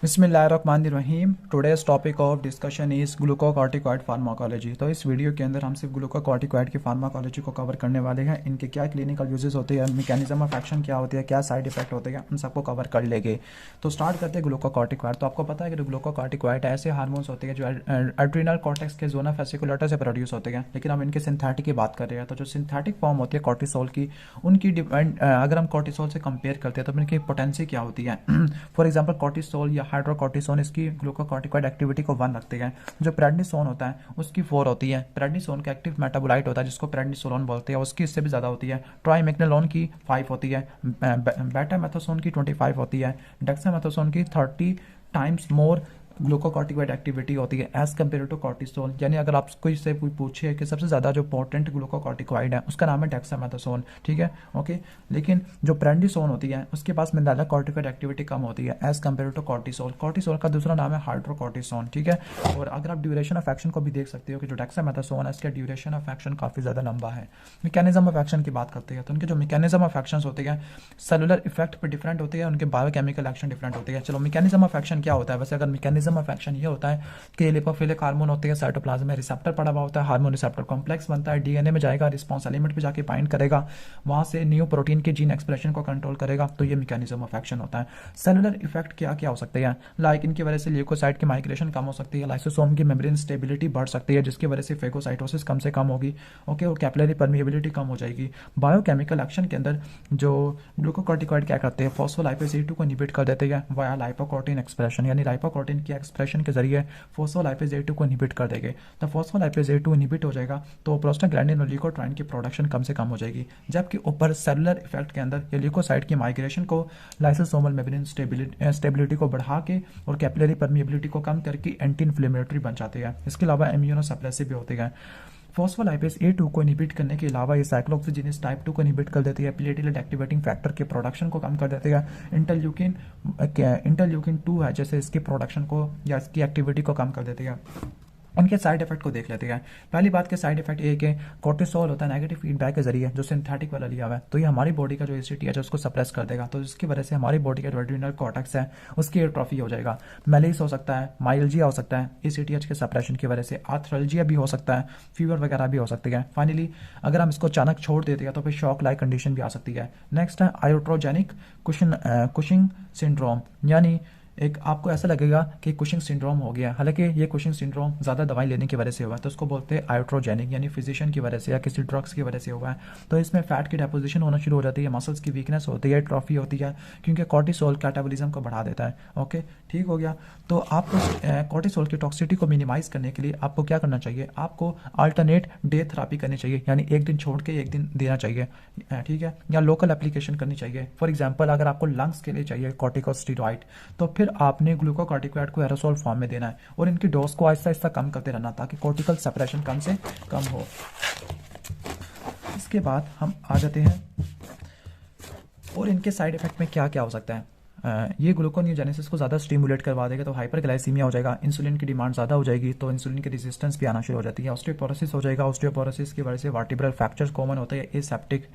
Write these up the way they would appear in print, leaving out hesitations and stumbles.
बिस्मिल्लाहिर्रहमानिर्रहीम। Today's topic of discussion is glucocorticoid pharmacology. तो इस वीडियो के अंदर हम सिर्फ ग्लूकोकॉर्टिकॉइड की फार्माकोलॉजी को कवर करने वाले हैं। इनके क्या क्लिनिकल यूजेस होते हैं, मैकेनिज्म ऑफ एक्शन क्या होती है, क्या साइड इफेक्ट होते हैं, उन सबको कवर कर लेंगे। तो स्टार्ट करते हैं ग्लूकोकॉर्टिकॉइड। तो आपको पता है कि ग्लूकोकॉर्टिकॉइड ऐसे हार्मोन्स होते हैं जो एड्रिनल कॉर्टेक्स के जोना फेसिकुलेटर से प्रोड्यूस होते हैं, लेकिन हम इनके सिंथेटिक की बात कर रहे हैं। तो जो सिंथेटिक फॉर्म होती है कॉर्टिसोल की, उनकी डिपेंड अगर हम कॉर्टिसोल से कंपेयर करते हैं तो इनकी पोटेंसी क्या होती है। फॉर एग्जाम्पल कॉर्टिसोल या हाइड्रोकॉर्टिसोन इसकी ग्लूकोकॉर्टिकॉइड एक्टिविटी को 1 रखते हैं। जो प्रेडनिसोन होता है उसकी 4 होती है। प्रेडनिसोन का एक्टिव मेटाबोलाइट होता है जिसको प्रेडनिसोलोन बोलते हैं, उसकी इससे भी ज़्यादा होती है। ट्राइमेग्नोलोन की 5 होती है। बेटामेथासोन की 25 होती है। डेक्सामेथासोन की 30 टाइम्स मोर ग्लूकोकॉर्टिकॉइड एक्टिविटी होती है एज कम्पेयर टू कॉर्टिसोल। यानी अगर आपको इससे कोई पूछे कि सबसे ज़्यादा जो पोटेंट ग्लूकोकॉर्टिकॉइड है उसका नाम है डेक्सामेथासोन, ठीक है, ओके। लेकिन जो प्रेडनिसोन होती है उसके पास मिनरलोकॉर्टिकॉइड एक्टिविटी कम होती है as compared to cortisol. Cortisol का दूसरा नाम है हाइड्रोकॉर्टिसोन, ठीक है। और अगर आप ड्यूरेशन ऑफ एक्शन को भी देख सकते हो कि जो डेक्सामेथासोन है इसका ड्यूरेशन ऑफ एक्शन काफ़ी ज़्यादा लंबा है। मैकेनिज्म ऑफ एक्शन की बात करते हैं तो उनके जो मैकेनिज्म ऑफ एक्शन होते हैं सेलुलर इफेक्ट पर डिफरेंट होते हैं, उनके बायोकेमिकल एक्शन डिफरेंट होते हैं। चलो मैकेनिज्म ऑफ एक्शन क्या होता है। वैसे अगर मैकेनिज्म ऑफ एक्शन ये होता है कि लिपोफिलिक हार्मोन होते हैं, साइटोप्लाज्म में रिसेप्टर पड़ा हुआ होता है, हार्मोन रिसेप्टर कॉम्प्लेक्स बनता है, डीएनए में जाएगा, रिस्पॉन्स एलिमेंट पे जाके बाइंड करेगा, वहां से न्यू प्रोटीन के जीन एक्सप्रेशन को कंट्रोल करेगा। तो ये मैकेनिज्म ऑफ एक्शन होता है। सेलुलर इफेक्ट क्या क्या हो सकते हैं, लाइक इनकी वजह से ल्यूकोसाइट की माइग्रेशन कम हो सकती है, लाइसोसोम की मेम्ब्रेन स्टेबिलिटी बढ़ सकती है जिसकी वजह से फेगोसाइटोसिस कम से कम होगी, ओके, और कैपिलरी परमिएबिलिटी कम हो जाएगी। बायोकेमिकल एक्शन के अंदर जो ग्लूकोकॉर्टिकॉइड क्या करते हैं, फॉस्फोलाइपेज A2 को इनहिबिट कर देते हैं वाया लाइपोकोटीन एक्सप्रेशन, यानी लाइपोकोटीन की एक्सप्रेशन के जरिए फॉस्फोलाइपेज A2 को इनहिबिट कर देंगे। तो फॉस्फोलाइपेज A2 इनहिबिट हो जाएगा तो प्रोस्टाग्लैंडिन और ल्यूकोट्राइन की प्रोडक्शन कम से कम हो जाएगी। जबकि ऊपर सेलुलर इफेक्ट के अंदर ये ल्यूकोसाइट की माइग्रेशन को, लाइसोसोमल मेम्ब्रेन स्टेबिलिटी को बढ़ा के और कैपिलरी परमिएबिलिटी को कम करके एंटी इन्फ्लेमेटरी बन जाते हैं। इसके अलावा इम्यूनो सप्रेसिव भी होते हैं। फॉस्फोलाइपेज A2 को इनहिबिट करने के अलावा ये साइक्लोऑक्सीजिनेज टाइप 2 को इनहिबिट कर देती है, प्लेटलेट एक्टिवेटिंग फैक्टर के प्रोडक्शन को कम कर देती है, इंटरल्यूकिन 2 है जैसे इसकी प्रोडक्शन को या इसकी एक्टिविटी को कम कर देती है। उनके साइड इफेक्ट को देख लेते हैं। पहली बात के साइड इफेक्ट एक है कोर्टिसोल होता है नेगेटिव फीडबैक के जरिए जो सिंथेटिक वाला लिया हुआ है, तो ये हमारी बॉडी का जो एसीटी है उसको सप्रेस कर देगा, तो इसकी वजह से हमारी बॉडी का जो एड्रिनल कॉर्टेक्स है उसकी एट्रोफी हो जाएगा। मेलिस हो सकता है, माइल्जिया हो सकता है एसीटीएच के सप्रेशन की वजह से, आर्थ्रल्जिया भी हो सकता है, फीवर वगैरह भी हो सकती है। फाइनली अगर हम इसको अचानक छोड़ देते हैं तो फिर शॉक लाइक कंडीशन भी आ सकती है। नेक्स्ट है आयोट्रोजेनिक कुशिंग सिंड्रोम, यानी एक आपको ऐसा लगेगा कि कुशिंग सिंड्रोम हो गया, हालांकि ये कुशिंग सिंड्रोम ज़्यादा दवाई लेने की वजह से हुआ है, तो उसको बोलते हैं आयोट्रोजेनिक, यानी फिजिशियन की वजह से या किसी ड्रग्स की वजह से हुआ है। तो इसमें फैट की डेपोजिशन होना शुरू हो जाती है, मसल्स की वीकनेस होती है, ट्रॉफी होती है, क्योंकि कॉर्टिसोल कैटाबॉलिज्म को बढ़ा देता है, ओके, ठीक हो गया। तो आपको कॉर्टिसोल की टॉक्सिसिटी को मिनिमाइज करने के लिए आपको क्या करना चाहिए, आपको अल्टरनेट डे थेरापी करनी चाहिए, यानी एक दिन छोड़ के एक दिन देना चाहिए, ठीक है, या लोकल एप्लीकेशन करनी चाहिए। फॉर एग्जाम्पल अगर आपको लंग्स के लिए चाहिए कॉर्टिकोस्टेरॉइड तो फिर आपने ग्लूकोकॉर्टिकॉइड को एरोसोल फॉर्म में देना है और इनकी डोज को आहिस्ता आहिस्ता कम करते रहना ताकि कॉर्टिकल सेपरेशन कम से कम हो। इसके बाद हम आ जाते हैं और इनके साइड इफेक्ट में क्या क्या हो सकता है। ये ग्लूकोनियोजेनेसिस को ज़्यादा स्टिमुलेट करवा देगा तो हाइपरग्लाइसीमिया हो जाएगा, इंसुलिन की डिमांड ज़्यादा हो जाएगी तो इंसुलिन की रेजिस्टेंस भी आना शुरू हो जाती है, ऑस्टियोपोरोसिस हो जाएगा, ऑस्टियोपोरोसिस की वजह से वर्टिब्रल फ्रैक्चर्स कॉमन होता है, एसेप्टिक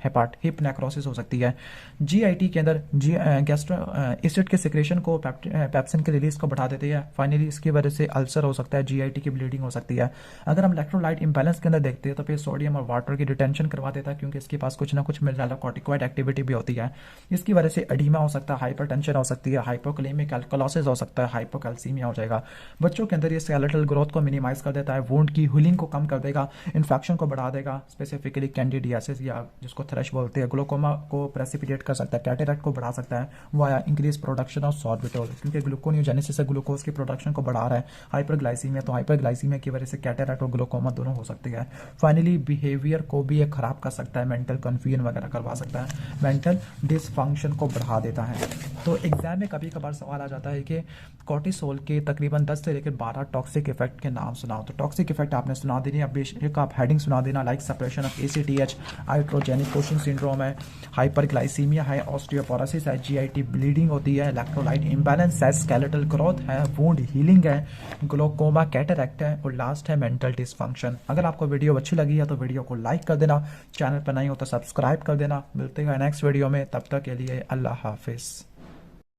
हिप नेक्रोसिस हो सकती है। जीआईटी के अंदर गैस्ट्रो एसिड के सिक्रेशन को पेप्सिन के रिलीज को बढ़ा देती है, फाइनली इसकी वजह से अल्सर हो सकता है, जीआईटी की ब्लीडिंग हो सकती है। अगर हम इलेक्ट्रोलाइट इंबैलेंस के अंदर देखते हैं तो फिर सोडियम और वाटर की डिटेंशन करवा देता है क्योंकि इसके पास कुछ ना कुछ मिनरलोकॉर्टिकॉइड एक्टिविटी भी होती है। इसकी वजह से एडीमा हो सकता है, हाइपरटेंशन हो सकती है, हाइपोकलेमिक एल्कोलासिस हो सकता है, हाइपोकैल्सीमिया हो जाएगा। बच्चों के अंदर ये स्केलेटल ग्रोथ को मिनिमाइज कर देता है, वुंड की हीलिंग को कम कर देगा, इन्फेक्शन को बढ़ा देगा, स्पेसिफिकली कैंडिडियासिस या जिसको थ्रश बोलते हैं, ग्लूकोमा को प्रेसिपिटेट कर सकता है, कैटरेक्ट को बढ़ा सकता है via increase production of sorbitol, क्योंकि ग्लूकोनियोजेनेसिस से ग्लूकोज की प्रोडक्शन को बढ़ा रहा है। हाइपरग्लाइसीमिया, तो हाइपरग्लाइसीमिया की वजह से कैटरेक्ट और ग्लूकोमा दोनों हो सकती है। फाइनली बिहेवियर को भी ये खराब कर सकता है, मेंटल कन्फ्यूजन वगैरह करवा सकता है, मेंटल डिसफंक्शन को बढ़ा देता है। तो एग्जाम में कभी कभार सवाल आ जाता है कि कॉर्टिसोल के तकरीबन 10 से लेकर 12 टॉक्सिक इफेक्ट के नाम सुनाओ। तो टॉक्सिक इफेक्ट आपने सुना देनी है, बेशक आप हेडिंग सुना देना, like suppression of ACTH, iatrogenic Cushing syndrome है, हाइपरग्लाइसीमिया है, ऑस्टियोपोरोसिस है, जीआईटी ब्लीडिंग होती है, इलेक्ट्रोलाइट इंबैलेंस है, स्केलेटल ग्रोथ है, वुंड हीलिंग है, ग्लूकोमा कैटरेक्ट है और लास्ट है मेंटल डिसफंक्शन। अगर आपको वीडियो अच्छी लगी है तो वीडियो को लाइक कर देना, चैनल पर नहीं हो तो सब्सक्राइब कर देना। मिलते हैं नेक्स्ट वीडियो में, तब तक के लिए अल्लाह हाफिज़।